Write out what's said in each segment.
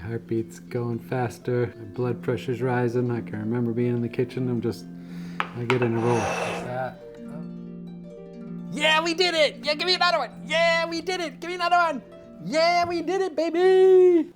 heartbeat's going faster. My blood pressure's rising. I can remember being in the kitchen. I get in a roll. Yeah, we did it! Yeah, give me another one! Yeah, we did it! Give me another one! Yeah, we did it, baby!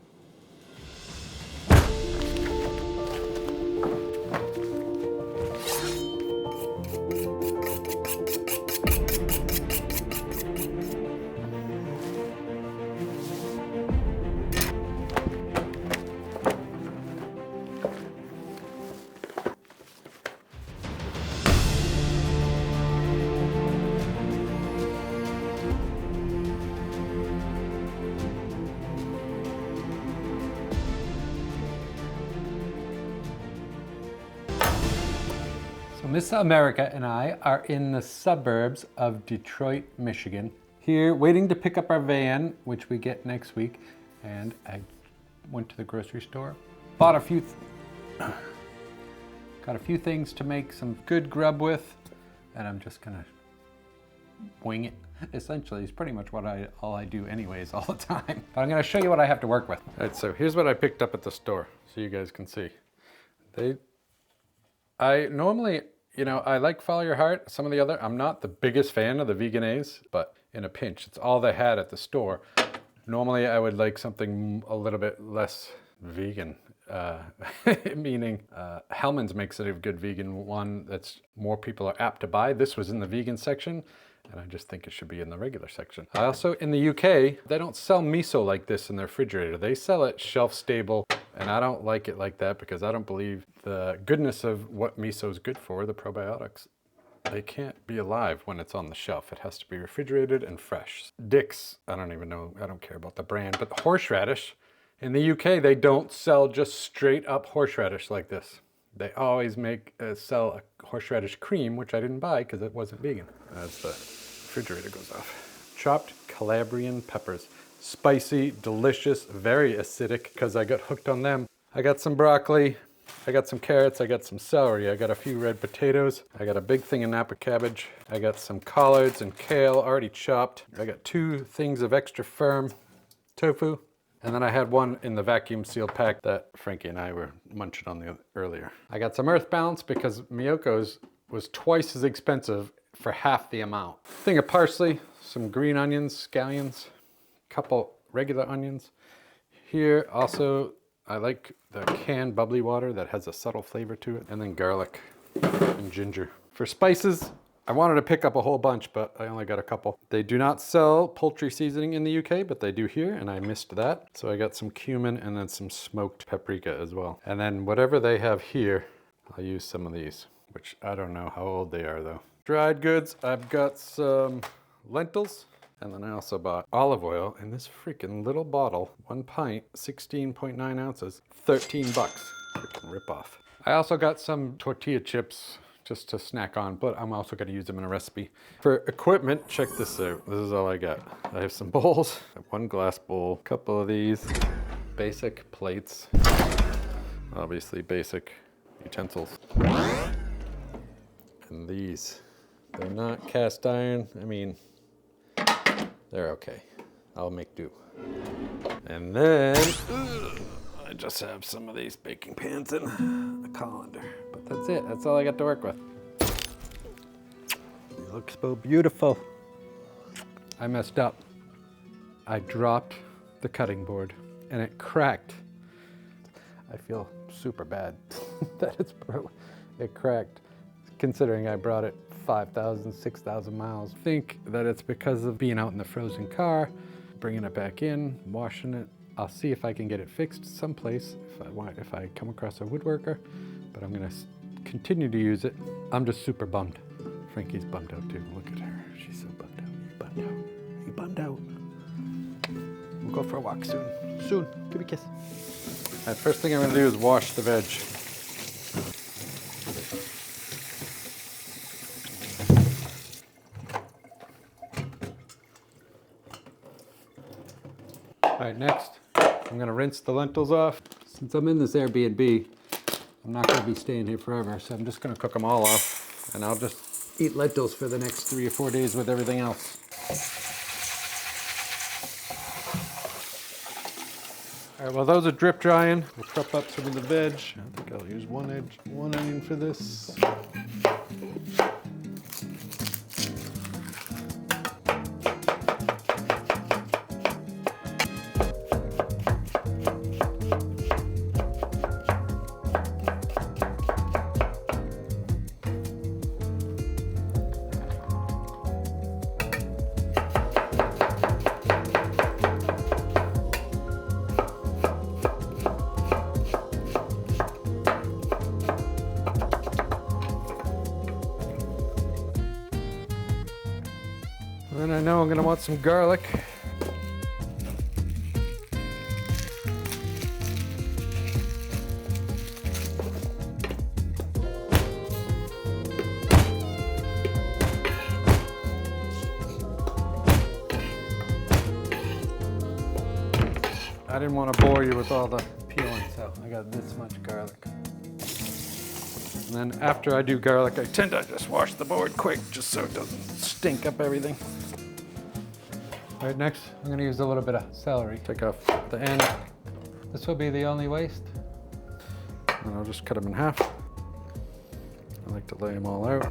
So Miss America and I are in the suburbs of Detroit, Michigan. Here, waiting to pick up our van, which we get next week. And I went to the grocery store, bought a few, got a few things to make some good grub with, and I'm just gonna wing it. Essentially, it's pretty much all I do anyways all the time. But I'm gonna show you what I have to work with. All right, so here's what I picked up at the store, so you guys can see. I normally, I like Follow Your Heart. Some of the other, I'm not the biggest fan of the Vegan-A's, but in a pinch, it's all they had at the store. Normally, I would like something a little bit less vegan, meaning Hellmann's makes it a good vegan one that's more people are apt to buy. This was in the vegan section, and I just think it should be in the regular section. I also, in the UK, they don't sell miso like this in their refrigerator. They sell it shelf stable. And I don't like it like that because I don't believe the goodness of what miso is good for, the probiotics. They can't be alive when it's on the shelf. It has to be refrigerated and fresh. Dick's, I don't even know, I don't care about the brand, but the horseradish, in the UK, they don't sell just straight up horseradish like this. They always sell a horseradish cream, which I didn't buy because it wasn't vegan, as the refrigerator goes off. Chopped Calabrian peppers. Spicy, delicious, very acidic because I got hooked on them. I got some broccoli, I got some carrots, I got some celery, I got a few red potatoes, I got a big thing of Napa cabbage, I got some collards and kale already chopped. I got 2 things of extra firm tofu, and then I had one in the vacuum sealed pack that Frankie and I were munching on earlier. I got some Earth Balance because Miyoko's was twice as expensive for half the amount. Thing of parsley, some green onions, scallions, couple regular onions. Here also, I like the canned bubbly water that has a subtle flavor to it, and then garlic and ginger. For spices, I wanted to pick up a whole bunch, but I only got a couple. They do not sell poultry seasoning in the UK, but they do here, and I missed that. So I got some cumin and then some smoked paprika as well. And then whatever they have here, I'll use some of these, which I don't know how old they are though. Dried goods, I've got some lentils. And then I also bought olive oil in this freaking little bottle, 1 pint, 16.9 ounces, 13 bucks. Freaking rip off. I also got some tortilla chips just to snack on, but I'm also gonna use them in a recipe. For equipment, check this out. This is all I got. I have some bowls, 1 glass bowl, a couple of these, basic plates, obviously basic utensils. And these, they're not cast iron. I mean, they're okay. I'll make do. And then, I just have some of these baking pans in a colander. But that's it. That's all I got to work with. It looks so beautiful. I messed up. I dropped the cutting board and it cracked. I feel super bad that it cracked, considering I brought it 5,000, 6,000 miles. I think that it's because of being out in the frozen car, bringing it back in, washing it. I'll see if I can get it fixed someplace if I come across a woodworker, but I'm gonna continue to use it. I'm just super bummed. Frankie's bummed out too. Look at her. She's so bummed out. You bummed out. You bummed out. We'll go for a walk soon. Soon. Give me a kiss. All right, first thing I'm gonna do is wash the veg. All right, next, I'm gonna rinse the lentils off. Since I'm in this Airbnb, I'm not gonna be staying here forever, so I'm just gonna cook them all off, and I'll just eat lentils for the next 3 or 4 days with everything else. All right, well, those are drip drying. We'll prep up some of the veg. I think I'll use one onion for this. Then I know I'm gonna want some garlic. I didn't want to bore you with all the peeling, so I got this much garlic. And then after I do garlic, I tend to just wash the board quick, just so it doesn't stink up everything. All right, next, I'm gonna use a little bit of celery. Take off the end. This will be the only waste. And I'll just cut them in half. I like to lay them all out.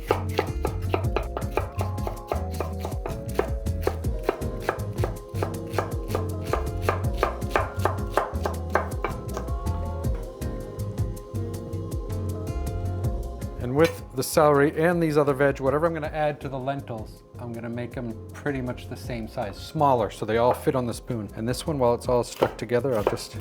And with the celery and these other veg, whatever I'm gonna add to the lentils, I'm gonna make them pretty much the same size, smaller, so they all fit on the spoon. And this one, while it's all stuck together, I'll just...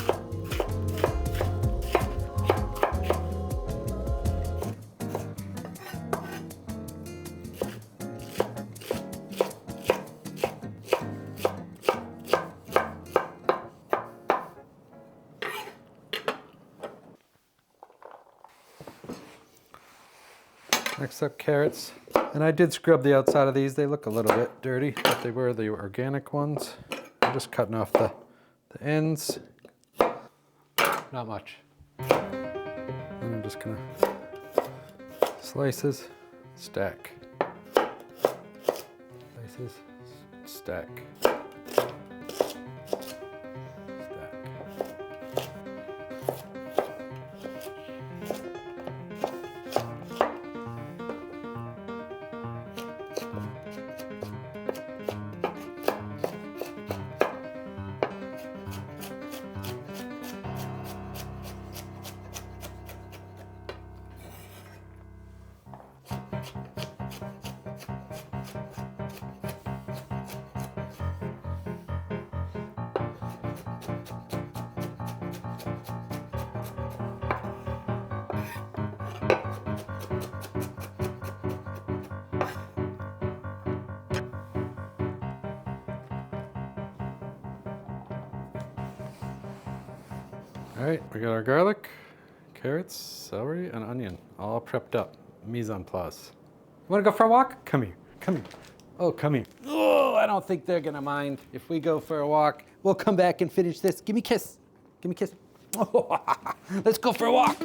Next up, carrots. And I did scrub the outside of these. They look a little bit dirty, but they were the organic ones. I'm just cutting off the ends. Not much. And I'm just gonna slices, stack. Slices, stack. All right, we got our garlic, carrots, celery, and onion, all prepped up. Mise en place. You wanna go for a walk? Come here, come here. Oh, come here. Oh, I don't think they're gonna mind if we go for a walk. We'll come back and finish this. Give me a kiss. Give me a kiss. Let's go for a walk.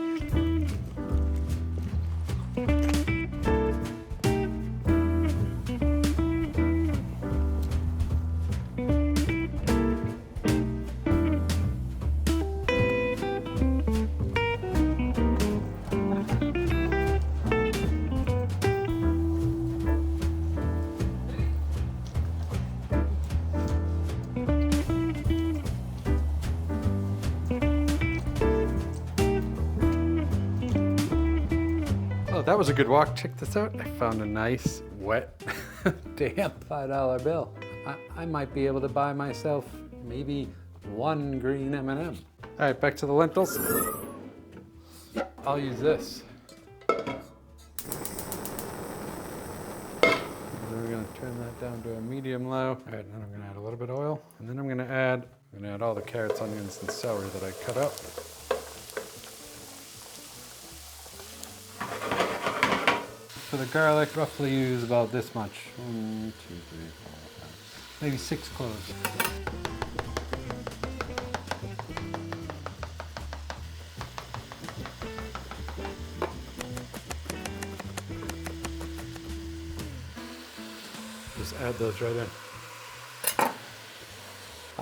That was a good walk. Check this out. I found a nice, wet, damp $5 bill. I might be able to buy myself maybe one green M&M. All right, back to the lentils. I'll use this. And then we're gonna turn that down to a medium low. All right, then I'm gonna add a little bit of oil. And then I'm gonna add all the carrots, onions, and celery that I cut up. For the garlic, roughly use about this much. 1, 2, 3, 4, 5, maybe 6 cloves. Just add those right in.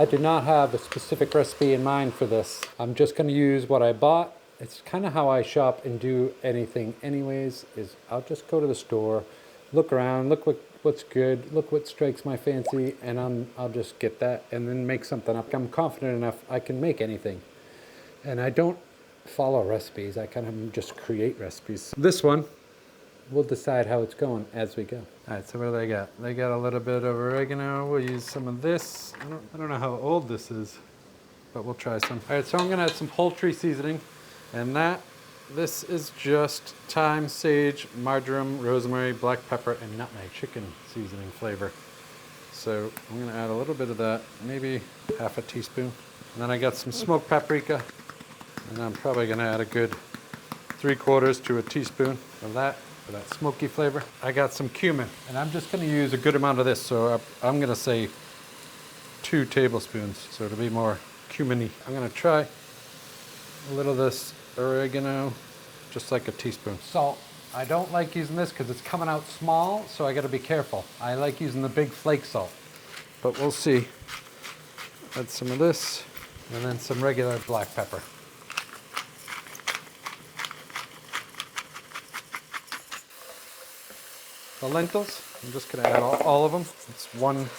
I did not have a specific recipe in mind for this. I'm just gonna use what I bought. It's kind of how I shop and do anything anyways, is I'll just go to the store, look around, look what's good, look what strikes my fancy, and I'll just get that and then make something up. I'm confident enough I can make anything. And I don't follow recipes, I kind of just create recipes. This one, we'll decide how it's going as we go. All right, so what do they got? They got a little bit of oregano. We'll use some of this. I don't know how old this is, but we'll try some. All right, so I'm gonna add some poultry seasoning, and this is just thyme, sage, marjoram, rosemary, black pepper, and nutmeg, chicken seasoning flavor. So I'm gonna add a little bit of that, maybe half a teaspoon. And then I got some smoked paprika, and I'm probably gonna add a good 3/4 to a teaspoon of that for that smoky flavor. I got some cumin, and I'm just gonna use a good amount of this, so I'm gonna say 2 tablespoons, so it'll be more cuminy. I'm gonna try a little of this oregano, just like a teaspoon. Salt. I don't like using this because it's coming out small, so I gotta be careful. I like using the big flake salt, but we'll see. Add some of this, and then some regular black pepper. The lentils, I'm just gonna add all of them. It's 1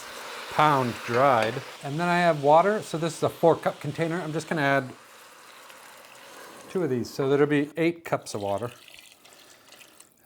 pound dried. And then I have water, so this is a 4-cup container. I'm just gonna add 2 of these, so there'll be 8 cups of water.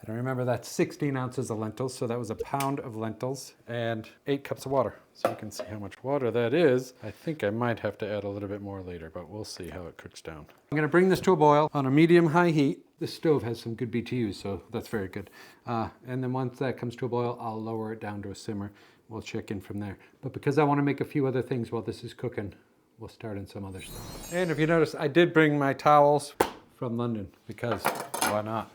And remember that's 16 ounces of lentils, so that was 1 pound of lentils and 8 cups of water. So you can see how much water that is. I think I might have to add a little bit more later, but we'll see how it cooks down. I'm gonna bring this to a boil on a medium-high heat. This stove has some good BTUs, so that's very good. And then once that comes to a boil, I'll lower it down to a simmer. We'll check in from there. But because I wanna make a few other things while this is cooking, we'll start in some other stuff. And if you notice, I did bring my towels from London because why not?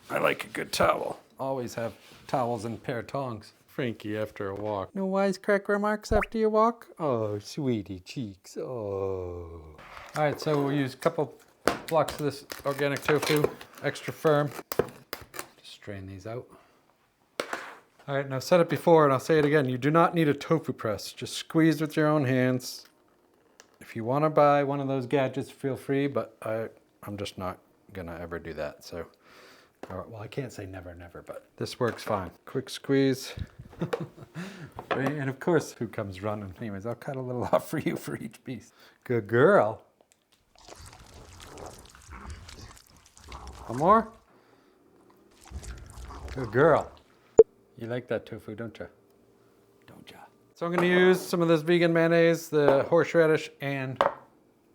I like a good towel. Always have towels and a pair of tongs. Frankie after a walk. No wisecrack remarks after your walk? Oh, sweetie cheeks. Oh. All right, so we'll use a couple blocks of this organic tofu, extra firm. Just strain these out. All right, now I've said it before and I'll say it again. You do not need a tofu press. Just squeeze with your own hands. If you want to buy one of those gadgets, feel free, but I'm just not gonna ever do that, so. Well, I can't say never, never, but this works fine. Quick squeeze. And of course, who comes running? Anyways, I'll cut a little off for you for each piece. Good girl. One more? Good girl. You like that tofu, don't you? Don't ya? So I'm gonna use some of this vegan mayonnaise, the horseradish, and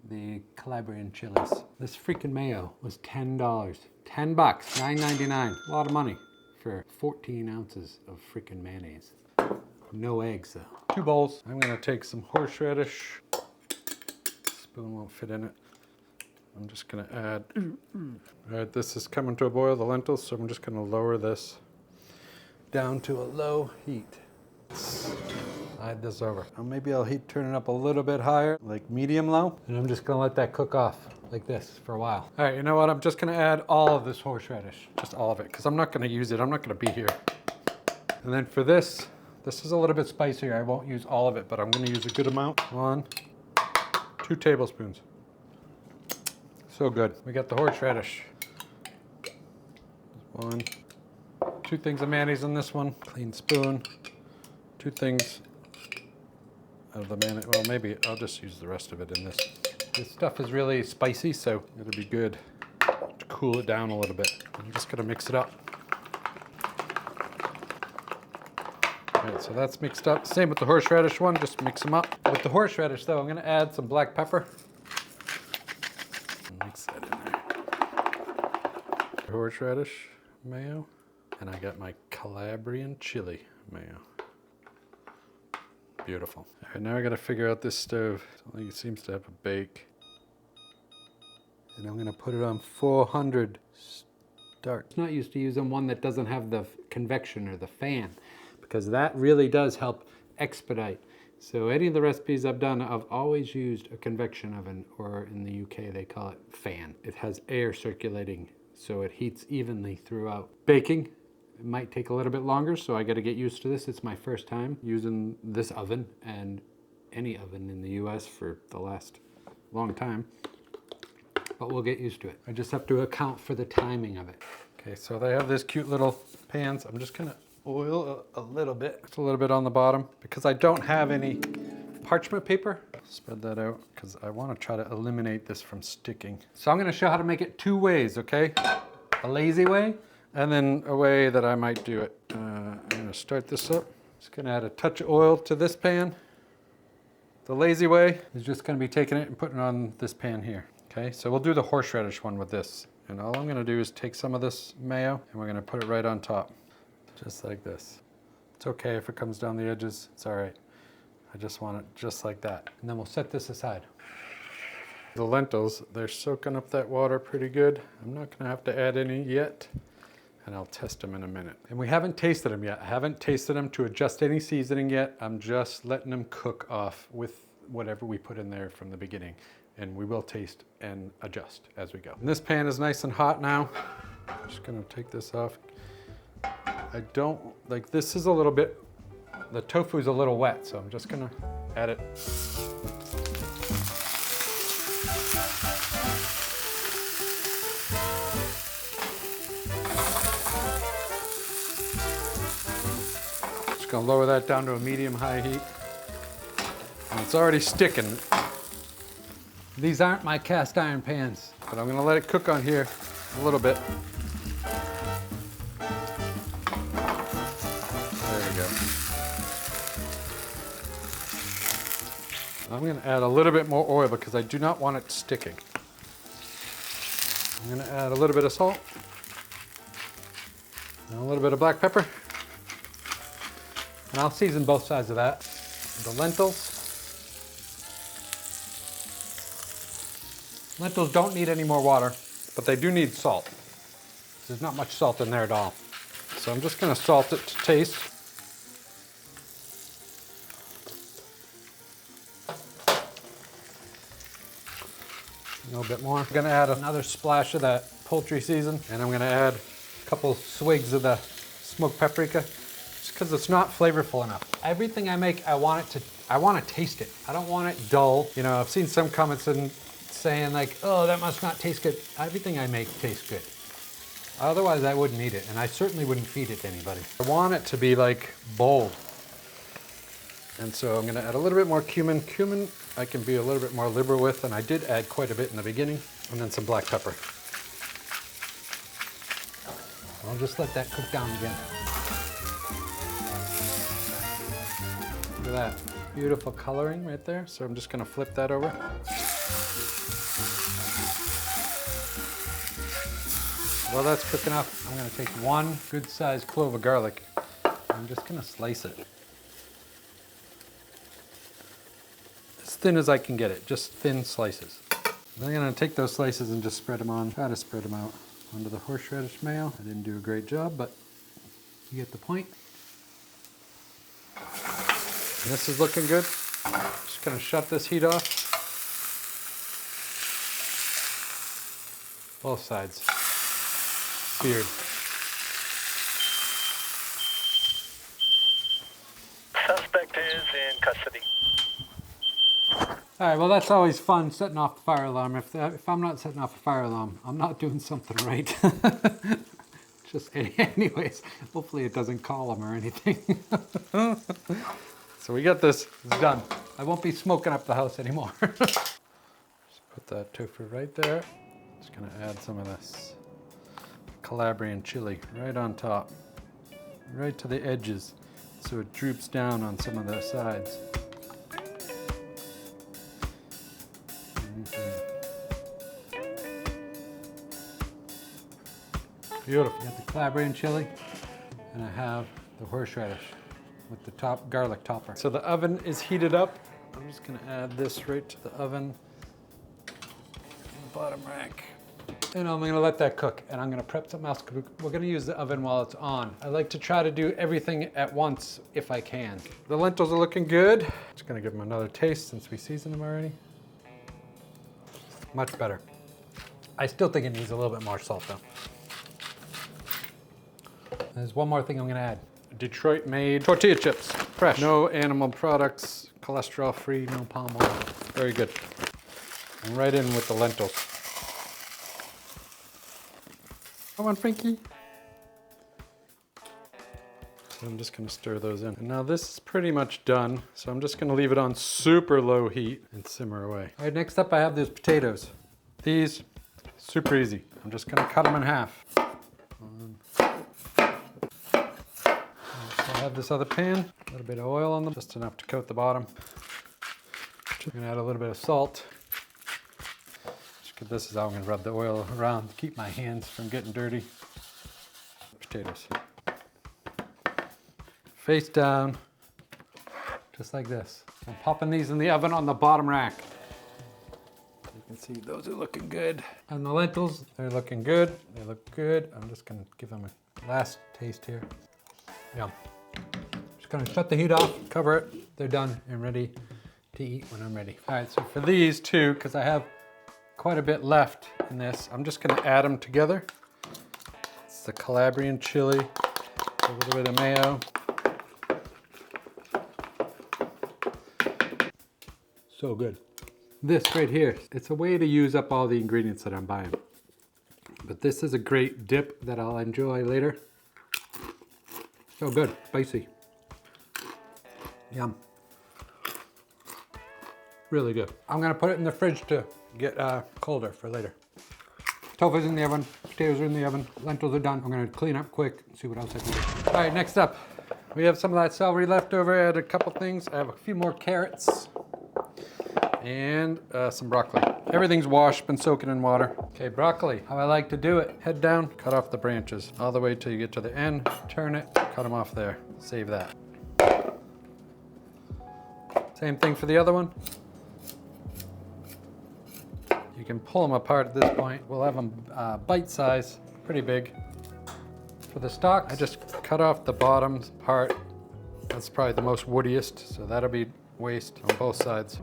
the Calabrian chilies. This freaking mayo was $10. $10, $9.99. A lot of money for 14 ounces of freaking mayonnaise. No eggs though. 2 bowls. I'm gonna take some horseradish. Spoon won't fit in it. I'm just gonna add, all right, this is coming to a boil, the lentils, so I'm just gonna lower this down to a low heat. Slide this over. Maybe I'll turn it up a little bit higher, like medium low, and I'm just gonna let that cook off like this for a while. All right, you know what? I'm just gonna add all of this horseradish, just all of it, because I'm not gonna use it. I'm not gonna be here. And then for this is a little bit spicier. I won't use all of it, but I'm gonna use a good amount. 1, 2 tablespoons. So good. We got the horseradish. 1, 2 things of mayonnaise in this one. Clean spoon. 2 things of the mayonnaise. Well, maybe I'll just use the rest of it in this. This stuff is really spicy, so it'll be good to cool it down a little bit. I'm just gonna mix it up. All right, so that's mixed up. Same with the horseradish one, just mix them up. With the horseradish though, I'm gonna add some black pepper. Mix that in there. Horseradish mayo, and I got my Calabrian chili mayo. Beautiful. All right, now I gotta figure out this stove. It seems to have a bake. And I'm gonna put it on 400 start. I'm not used to using one that doesn't have the convection or the fan, because that really does help expedite. So any of the recipes I've done, I've always used a convection oven, or in the UK they call it fan. It has air circulating, so it heats evenly throughout. Baking, it might take a little bit longer, so I got to get used to this. It's my first time using this oven, and any oven in the US for the last long time, but we'll get used to it. I just have to account for the timing of it. Okay, so they have this cute little pans. I'm just gonna oil a little bit. It's a little bit on the bottom because I don't have any parchment paper. Spread that out because I want to try to eliminate this from sticking. So I'm gonna show how to make it 2 ways, okay? A lazy way and then a way that I might do it. I'm gonna start this up. Just gonna add a touch of oil to this pan. The lazy way is just gonna be taking it and putting it on this pan here. Okay, so we'll do the horseradish one with this. And all I'm gonna do is take some of this mayo and we're gonna put it right on top. Just like this. It's okay if it comes down the edges, it's all right. I just want it just like that. And then we'll set this aside. The lentils, they're soaking up that water pretty good. I'm not gonna have to add any yet, and I'll test them in a minute. And we haven't tasted them yet. I haven't tasted them to adjust any seasoning yet. I'm just letting them cook off with whatever we put in there from the beginning. And we will taste and adjust as we go. And this pan is nice and hot now. I'm just gonna take this off. I don't, like this is a little bit, the tofu is a little wet, so I'm just gonna add it. Just gonna lower that down to a medium-high heat. And it's already sticking. These aren't my cast iron pans. But I'm gonna let it cook on here a little bit. There we go. I'm gonna add a little bit more oil because I do not want it sticking. I'm gonna add a little bit of salt and a little bit of black pepper. And I'll season both sides of that. The lentils. Lentils don't need any more water. But they do need salt. There's not much salt in there at all. So I'm just gonna salt it to taste. A little bit more. I'm gonna add another splash of that poultry season, and I'm gonna add a couple swigs of the smoked paprika, just because it's not flavorful enough. Everything I make, I want to taste it. I don't want it dull. You know, I've seen some comments in saying like, oh, that must not taste good. Everything I make tastes good. Otherwise, I wouldn't eat it, and I certainly wouldn't feed it to anybody. I want it to be like bold. And so I'm gonna add a little bit more cumin. Cumin I can be a little bit more liberal with, and I did add quite a bit in the beginning, and then some black pepper. I'll just let that cook down again. Look at that, beautiful coloring right there. So I'm just gonna flip that over. While that's cooking up, I'm gonna take 1 good-sized clove of garlic. I'm just gonna slice it. As thin as I can get it, just thin slices. Then I'm gonna take those slices and just spread them on, try to spread them out onto the horseradish mayo. I didn't do a great job, but you get the point. And this is looking good. Just gonna shut this heat off. Both sides. Seared. Suspect is in custody. All right, well, that's always fun, setting off the fire alarm. If I'm not setting off a fire alarm, I'm not doing something right. Just anyways, hopefully it doesn't call them or anything. So we got this. It's done. I won't be smoking up the house anymore. Just put that tofu right there. Just gonna add some of this Calabrian chili right on top, right to the edges, so it droops down on some of the sides. Beautiful. I got the Calabrian chili, and I have the horseradish with the top garlic topper. So the oven is heated up. I'm just gonna add this right to the oven. Bottom rack. And I'm gonna let that cook, and I'm gonna prep something else. We're gonna use the oven while it's on. I like to try to do everything at once if I can. The lentils are looking good. Just gonna give them another taste since we seasoned them already. Much better. I still think it needs a little bit more salt though. There's one more thing I'm gonna add. Detroit made tortilla chips, fresh. No animal products, cholesterol-free, no palm oil. Very good. And right in with the lentils. Come on, Frankie. So I'm just gonna stir those in. And now this is pretty much done. So I'm just gonna leave it on super low heat and simmer away. All right, next up I have those potatoes. These, super easy. I'm just gonna cut them in half. I have this other pan, a little bit of oil on them, just enough to coat the bottom. I'm gonna add a little bit of salt. This is how I'm gonna rub the oil around to keep my hands from getting dirty. Potatoes. Face down, just like this. I'm popping these in the oven on the bottom rack. You can see those are looking good. And the lentils, they're looking good. They look good. I'm just gonna give them a last taste here. Yum. Just gonna shut the heat off, cover it. They're done and ready to eat when I'm ready. All right, so for these two, because I have quite a bit left in this, I'm just gonna add them together. It's the Calabrian chili, a little bit of mayo. So good. This right here, it's a way to use up all the ingredients that I'm buying. But this is a great dip that I'll enjoy later. So good, spicy. Yum. Really good. I'm gonna put it in the fridge to get colder for later. Tofu's in the oven, potatoes are in the oven, lentils are done. I'm gonna clean up quick and see what else I can do. All right, next up, we have some of that celery left over. I had a couple things. I have a few more carrots and some broccoli. Everything's washed, been soaking in water. Okay, broccoli, how I like to do it. Head down, cut off the branches all the way till you get to the end, turn it, cut them off there, save that. Same thing for the other one. You can pull them apart at this point. We'll have them bite size, pretty big. For the stalks, I just cut off the bottom part. That's probably the most woodiest, so that'll be waste on both sides.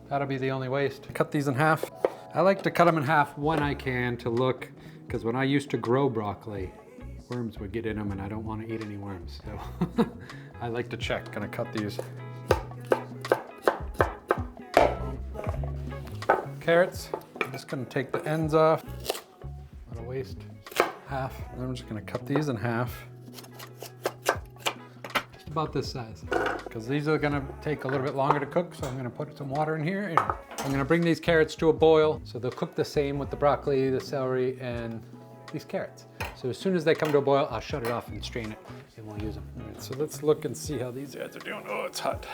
That'll be the only waste. Cut these in half. I like to cut them in half when I can to look, because when I used to grow broccoli, worms would get in them and I don't want to eat any worms. So I like to check. Gonna cut these. Carrots, I'm just gonna take the ends off. A lot of waste. Half. And then I'm just gonna cut these in half. Just about this size. Because these are gonna take a little bit longer to cook, so I'm gonna put some water in here. And I'm gonna bring these carrots to a boil, so they'll cook the same with the broccoli, the celery, and these carrots. So as soon as they come to a boil, I'll shut it off and strain it, and we'll use them. All right, so let's look and see how these guys are doing. Oh, it's hot.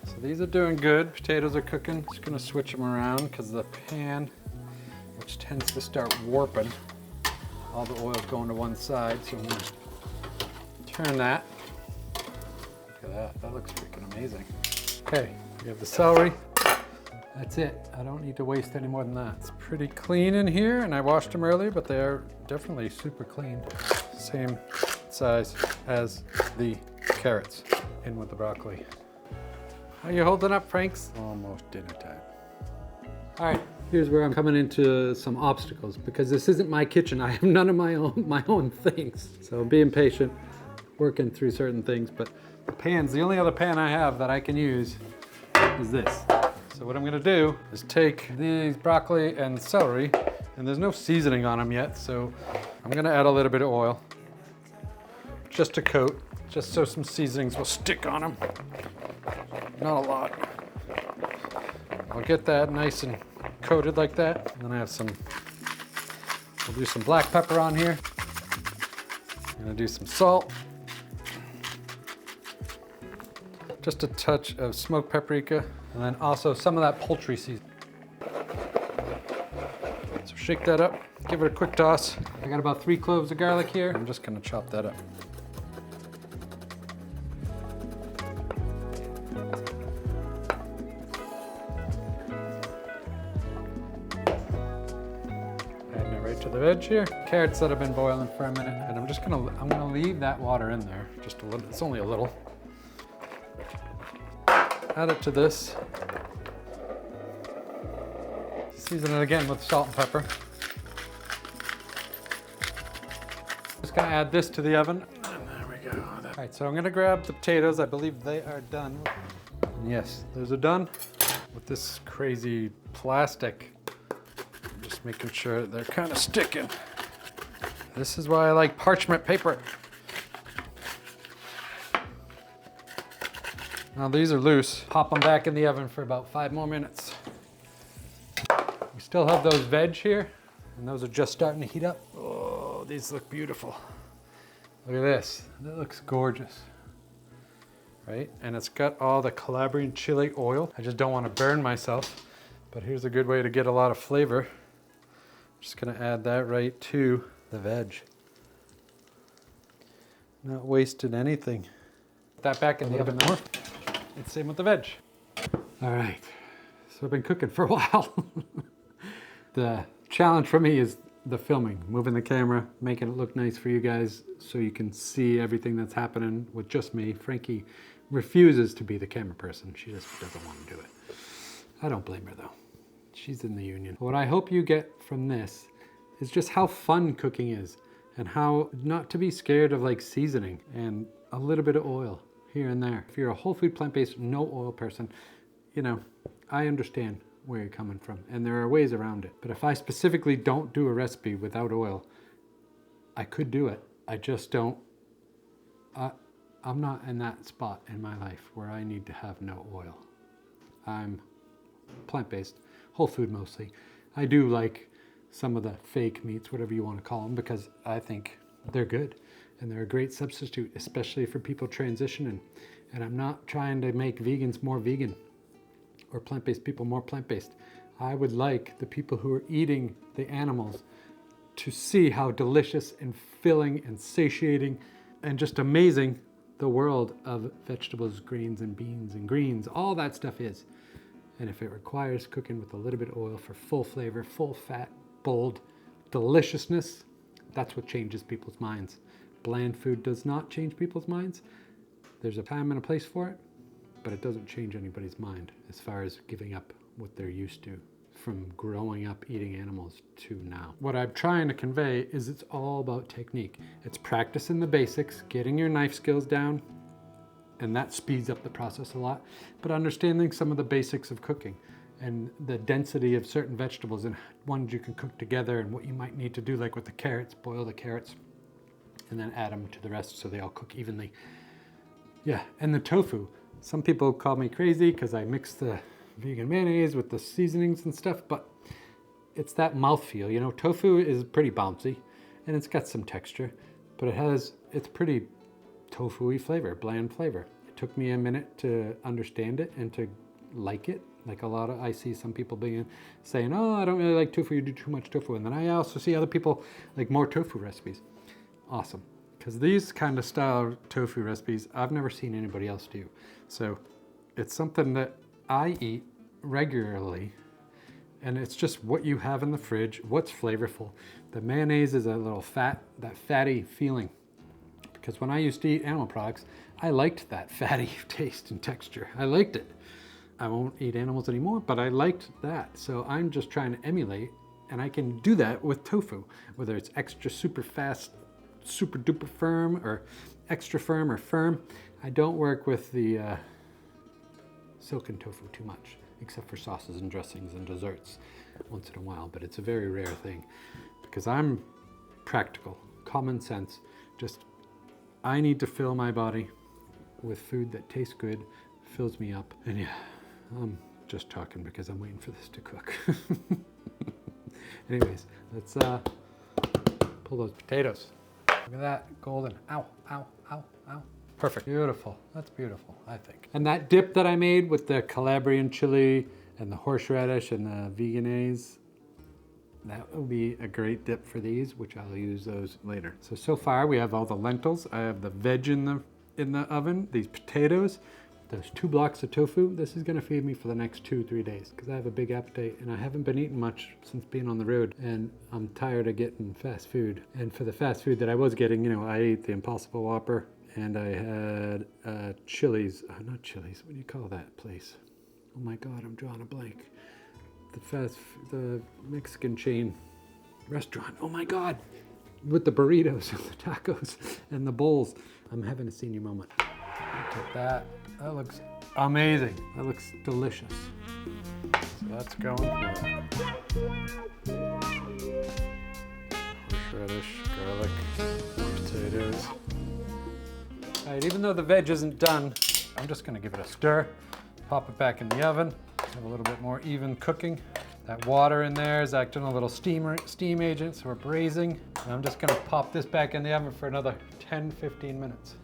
So these are doing good. Potatoes are cooking. Just gonna switch them around because the pan, which tends to start warping, all the oil's going to one side. So I'm gonna turn that. Look at that, that looks freaking amazing. Okay, we have the celery. That's it. I don't need to waste any more than that. It's pretty clean in here, and I washed them earlier, but they're definitely super clean. Same size as the carrots in with the broccoli. How you holding up, Franks? Almost dinner time. All right, here's where I'm coming into some obstacles because this isn't my kitchen. I have none of my own things. So I'm being patient, working through certain things, but the pans, the only other pan I have that I can use is this. So what I'm gonna do is take these broccoli and celery, and there's no seasoning on them yet, so I'm gonna add a little bit of oil just to coat, just so some seasonings will stick on them. Not a lot. I'll get that nice and coated like that. And then I have we'll do some black pepper on here. I'm gonna do some salt. Just a touch of smoked paprika. And then also some of that poultry seasoning. So shake that up, give it a quick toss. I got about 3 cloves of garlic here. I'm just gonna chop that up. Adding it right to the veg here. Carrots that have been boiling for a minute. And I'm gonna leave that water in there, just a little, it's only a little. Add it to this. Season it again with salt and pepper. Just gonna add this to the oven. And there we go. All right, so I'm gonna grab the potatoes. I believe they are done. And yes, those are done. With this crazy plastic, I'm just making sure they're kind of sticking. This is why I like parchment paper. Now these are loose. Pop them back in the oven for about 5 more minutes. We still have those veg here, and those are just starting to heat up. Oh, these look beautiful. Look at this, that looks gorgeous. Right, and it's got all the Calabrian chili oil. I just don't want to burn myself, but here's a good way to get a lot of flavor. Just gonna add that right to the veg. Not wasted anything. Put that back in the oven more. And same with the veg. All right, so I've been cooking for a while. The challenge for me is the filming, moving the camera, making it look nice for you guys so you can see everything that's happening with just me. Frankie refuses to be the camera person. She just doesn't want to do it. I don't blame her though. She's in the union. What I hope you get from this is just how fun cooking is and how not to be scared of like seasoning and a little bit of oil here and there. If you're a whole food plant-based, no oil person, you know, I understand where you're coming from and there are ways around it. But if I specifically don't do a recipe without oil, I could do it. I just don't, I'm not in that spot in my life where I need to have no oil. I'm plant-based, whole food mostly. I do like some of the fake meats, whatever you want to call them, because I think they're good and they're a great substitute, especially for people transitioning. And I'm not trying to make vegans more vegan or plant-based people more plant-based. I would like the people who are eating the animals to see how delicious and filling and satiating and just amazing the world of vegetables, grains and beans and greens, all that stuff is. And if it requires cooking with a little bit of oil for full flavor, full fat, bold deliciousness, that's what changes people's minds. Bland food does not change people's minds. There's a time and a place for it, but it doesn't change anybody's mind as far as giving up what they're used to from growing up eating animals to now. What I'm trying to convey is it's all about technique. It's practicing the basics, getting your knife skills down, and that speeds up the process a lot, but understanding some of the basics of cooking and the density of certain vegetables and ones you can cook together and what you might need to do, like with the carrots, boil the carrots and then add them to the rest so they all cook evenly. Yeah, and the tofu. Some people call me crazy because I mix the vegan mayonnaise with the seasonings and stuff, but it's that mouthfeel. You know, tofu is pretty bouncy and it's got some texture, but it's pretty tofu-y flavor, bland flavor. It took me a minute to understand it and to like it. Like I see some people saying, oh, I don't really like tofu, you do too much tofu. And then I also see other people like more tofu recipes. Awesome. Because these kind of style tofu recipes, I've never seen anybody else do. So it's something that I eat regularly, and it's just what you have in the fridge, what's flavorful. The mayonnaise is a little fat, that fatty feeling. Because when I used to eat animal products, I liked that fatty taste and texture. I liked it. I won't eat animals anymore, but I liked that. So I'm just trying to emulate, and I can do that with tofu, whether it's extra super fast, super duper firm, or extra firm or firm. I don't work with the silken tofu too much, except for sauces and dressings and desserts once in a while, but it's a very rare thing because I'm practical, common sense, just I need to fill my body with food that tastes good, fills me up. And yeah, I'm just talking because I'm waiting for this to cook. Anyways, let's pull those potatoes. Look at that, golden. Ow, ow, ow, ow. Perfect, beautiful. That's beautiful, I think. And that dip that I made with the Calabrian chili and the horseradish and the veganaise, that will be a great dip for these, which I'll use those later. So far we have all the lentils. I have the veg in the oven, these potatoes, those 2 blocks of tofu. This is gonna feed me for the next 2-3 days because I have a big appetite and I haven't been eating much since being on the road, and I'm tired of getting fast food. And for the fast food that I was getting, you know, I ate the Impossible Whopper and I had Chili's, not Chili's, what do you call that place? Oh my God, I'm drawing a blank. The Mexican chain restaurant. Oh my God, with the burritos and the tacos and the bowls. I'm having a senior moment. Look at that. That looks amazing. That looks delicious. So that's going through. Horseradish, garlic, potatoes. All right, even though the veg isn't done, I'm just gonna give it a stir, pop it back in the oven, have a little bit more even cooking. That water in there is acting a little steam agent, so we're braising. And I'm just gonna pop this back in the oven for another 10, 15 minutes.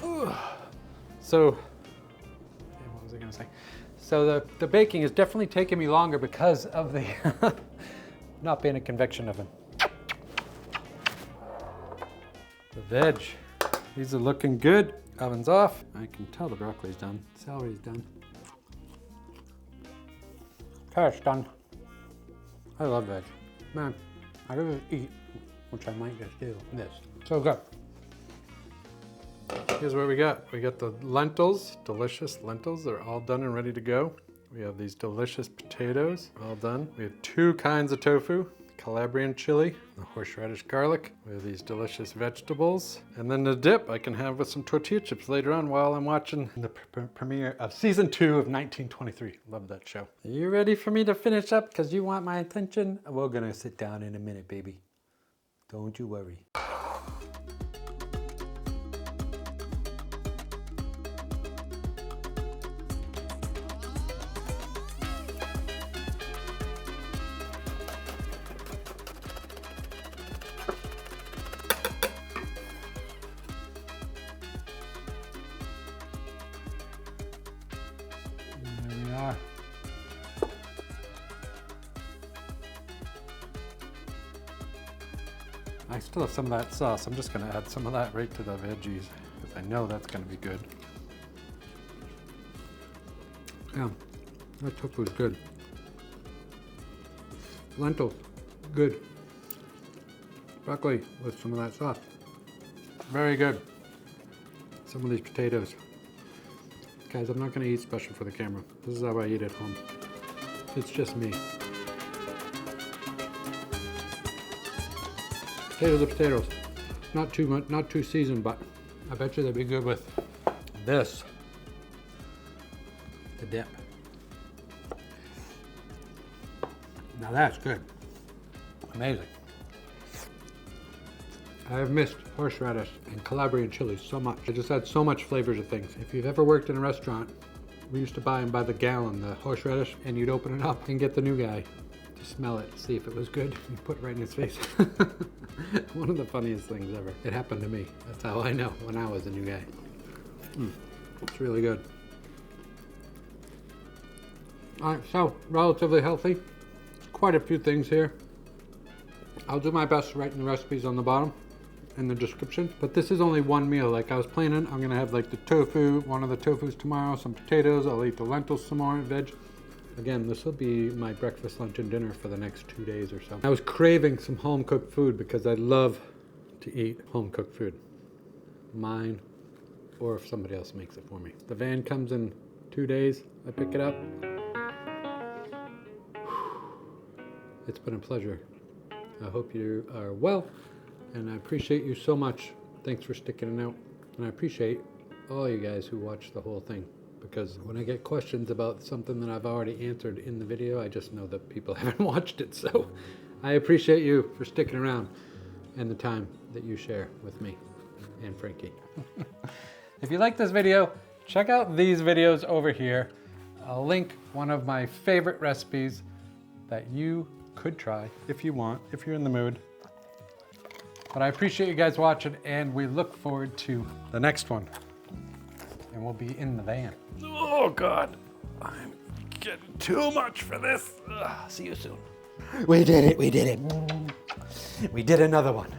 Ooh. So, what was I gonna say? So the baking is definitely taking me longer because of the not being a convection oven. The veg, these are looking good. Oven's off. I can tell the broccoli's done. Celery's done. Carrot's done. I love veg. Man, I could just eat, which I might just do, this. So good. Here's what we got. We got the lentils, delicious lentils. They're all done and ready to go. We have these delicious potatoes, all done. We have 2 kinds of tofu, Calabrian chili, the horseradish garlic. We have these delicious vegetables. And then the dip I can have with some tortilla chips later on while I'm watching the premiere of season 2 of 1923. Love that show. Are you ready for me to finish up because you want my attention? We're gonna sit down in a minute, baby. Don't you worry. There we are. I still have some of that sauce. I'm just gonna add some of that right to the veggies because I know that's gonna be good. Yeah, that tofu is good. Lentils, good. Broccoli with some of that sauce. Very good. Some of these potatoes. Guys, I'm not gonna eat special for the camera. This is how I eat at home. It's just me. Potatoes are potatoes. Not too much, not too seasoned, but I bet you they'd be good with this. The dip. Now that's good. Amazing. I have missed horseradish and Calabrian chili so much. I just add so much flavor to things. If you've ever worked in a restaurant, we used to buy them by the gallon, the horseradish, and you'd open it up and get the new guy to smell it, see if it was good, and put it right in his face. One of the funniest things ever. It happened to me. That's how I know when I was a new guy. It's really good. All right, so relatively healthy. Quite a few things here. I'll do my best writing the recipes on the bottom in the description, but this is only one meal. Like I was planning, I'm gonna have like the tofu, one of the tofus tomorrow, some potatoes, I'll eat the lentils some more, veg. Again, this will be my breakfast, lunch, and dinner for the next 2 days or so. I was craving some home-cooked food because I love to eat home-cooked food. Mine, or if somebody else makes it for me. The van comes in 2 days, I pick it up. It's been a pleasure. I hope you are well, and I appreciate you so much. Thanks for sticking it out. And I appreciate all you guys who watch the whole thing, because when I get questions about something that I've already answered in the video, I just know that people haven't watched it. So I appreciate you for sticking around and the time that you share with me and Frankie. If you like this video, check out these videos over here. I'll link one of my favorite recipes that you could try if you want, if you're in the mood. But I appreciate you guys watching, and we look forward to the next one. And we'll be in the van. Oh God, I'm getting too much for this. See you soon. We did it, we did it. We did another one.